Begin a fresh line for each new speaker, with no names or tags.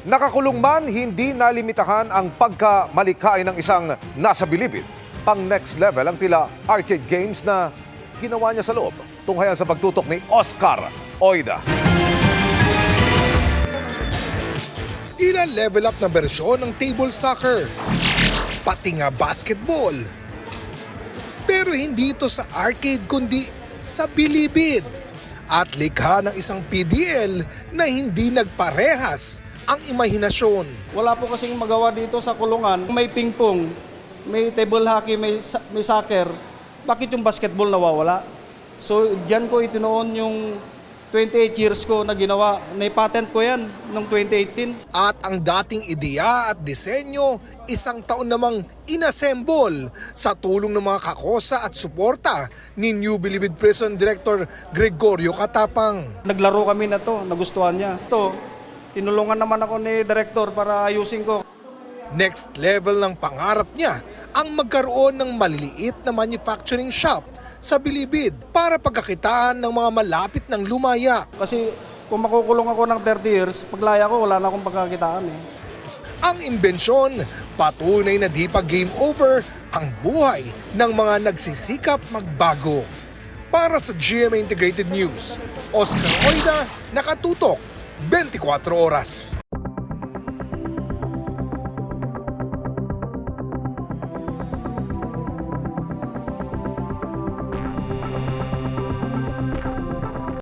Nakakulong man, hindi nalimitahan ang pagkamalikhain ng isang nasa bilibid. Pang next level ang tila arcade games na ginawa niya sa loob. Tunghayan sa pagtutok ni Oscar Oida.
Tila level up na bersyon ng table soccer, pati nga basketball. Pero hindi ito sa arcade kundi sa bilibid. At likha ng isang PDL na hindi nagparehas ang imahinasyon.
Wala po kasing magawa dito sa kulungan. May ping-pong, may table hockey, may soccer. Bakit yung basketball nawawala? So diyan ko itinuon yung 28 years ko na ginawa. Nai-patent ko yan noong 2018.
At ang dating ideya at disenyo, isang taon namang inassemble sa tulong ng mga kakosa at suporta ni New Bilibid Prison Director Gregorio Katapang.
Naglaro kami na to, nagustuhan niya. Ito, tinulungan naman ako ni Director para ayusin ko.
Next level ng pangarap niya ang magkaroon ng maliliit na manufacturing shop sa Bilibid para pagkakitaan ng mga malapit ng lumaya.
Kasi kung makukulong ako ng 30 years, paglaya ko wala na akong pagkakitaan eh.
Ang imbensyon, patunay na di pa game over ang buhay ng mga nagsisikap magbago. Para sa GMA Integrated News, Oscar Oida, nakatutok 24 oras.